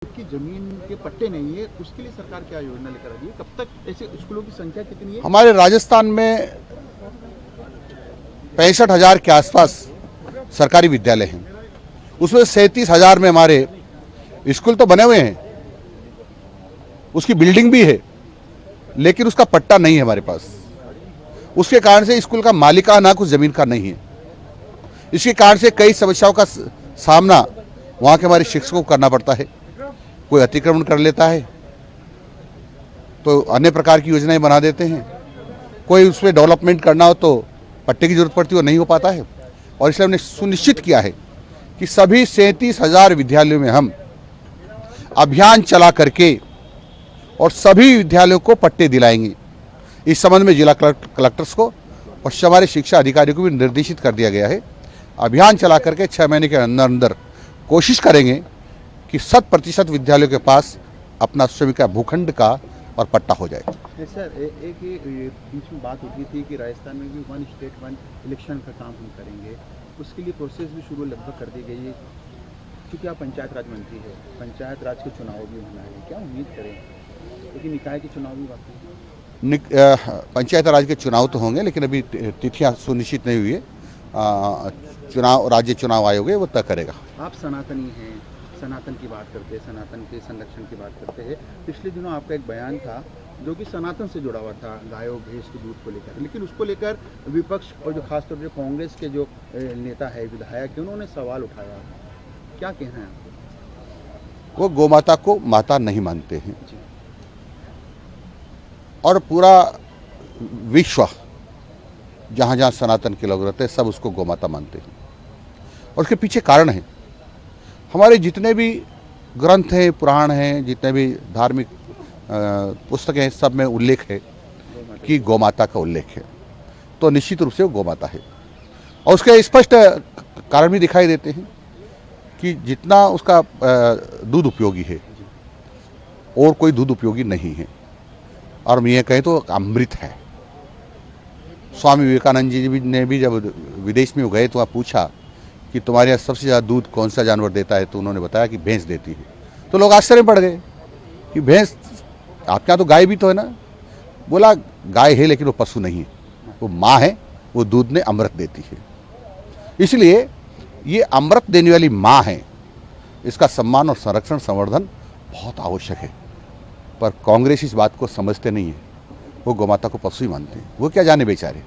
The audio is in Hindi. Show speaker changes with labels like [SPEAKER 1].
[SPEAKER 1] की जमीन के पट्टे नहीं है, उसके लिए सरकार क्या योजना लेकर आई है? कब तक ऐसे स्कूलों की संख्या कितनी है?
[SPEAKER 2] हमारे राजस्थान में 65,000 के आसपास सरकारी विद्यालय हैं। उसमें 37,000 में हमारे स्कूल तो बने हुए हैं, उसकी बिल्डिंग भी है, लेकिन उसका पट्टा नहीं है हमारे पास। उसके कारण से स्कूल का मालिकाना कुछ जमीन का नहीं है। इसके कारण से कई समस्याओं का सामना वहाँ के हमारे शिक्षकों को करना पड़ता है। कोई अतिक्रमण कर लेता है तो अन्य प्रकार की योजनाएं बना देते हैं, कोई उसमें डेवलपमेंट करना हो तो पट्टे की जरूरत पड़ती है, वो नहीं हो पाता है। और इसलिए हमने सुनिश्चित किया है कि सभी 37,000 विद्यालयों में हम अभियान चला करके और सभी विद्यालयों को पट्टे दिलाएंगे। इस संबंध में जिला कलेक्टर्स को और हमारे शिक्षा अधिकारियों को भी निर्देशित कर दिया गया है। अभियान चला करके 6 महीने के अंदर अंदर कोशिश करेंगे कि 100% विद्यालयों के पास अपना स्वयं का भूखंड का और पट्टा हो जाए।
[SPEAKER 1] सर, एक बीच में बात होती थी कि राजस्थान में भी 1 स्टेट 1 इलेक्शन का काम हम करेंगे, उसके लिए प्रोसेस भी शुरू लगभग कर दी गई है। क्योंकि आप पंचायत राज मंत्री है, पंचायत राज के चुनाव भी होना है, क्या उम्मीद करें? लेकिन निकाय के चुनाव भी बाकी है।
[SPEAKER 2] पंचायत राज के चुनाव तो होंगे, लेकिन अभी तिथियां सुनिश्चित नहीं हुई है। चुनाव राज्य चुनाव आयोग है, वो तय करेगा।
[SPEAKER 1] आप सनातनी हैं, सनातन की बात करते हैं, सनातन के संरक्षण की बात करते हैं। पिछले दिनों आपका एक बयान था जो कि सनातन से जुड़ा हुआ था, गायों भैंस के दूध को लेकर, लेकिन उसको लेकर विपक्ष और जो खासतौर पर कांग्रेस के जो नेता है, विधायक है, उन्होंने सवाल उठाया। क्या कहना है आपको?
[SPEAKER 2] वो गोमाता को माता नहीं मानते हैं और पूरा विश्व जहाँ जहाँ सनातन के लोग रहते हैं सब उसको गोमाता मानते हैं। और उसके पीछे कारण है, हमारे जितने भी ग्रंथ हैं, पुराण हैं, जितने भी धार्मिक पुस्तकें हैं, सब में उल्लेख है कि गोमाता का उल्लेख है। तो निश्चित रूप से वो गोमाता है और उसके स्पष्ट कारण भी दिखाई देते हैं कि जितना उसका दूध उपयोगी है और कोई दूध उपयोगी नहीं है। और हम ये कहें तो अमृत है। स्वामी विवेकानंद जी ने भी जब विदेश में गए तो वहाँ पूछा कि तुम्हारे यहाँ सबसे ज़्यादा दूध कौन सा जानवर देता है, तो उन्होंने बताया कि भैंस देती है। तो लोग आश्चर्य में पड़ गए कि भैंस, आपके यहाँ तो गाय भी तो है ना। बोला गाय है लेकिन वो पशु नहीं है, वो माँ है, वो दूध में अमृत देती है। इसलिए ये अमृत देने वाली माँ है, इसका सम्मान और संरक्षण संवर्धन बहुत आवश्यक है। पर कांग्रेस इस बात को समझते नहीं है, वो गोमाता को पशु ही मानते हैं। वो क्या जाने बेचारे।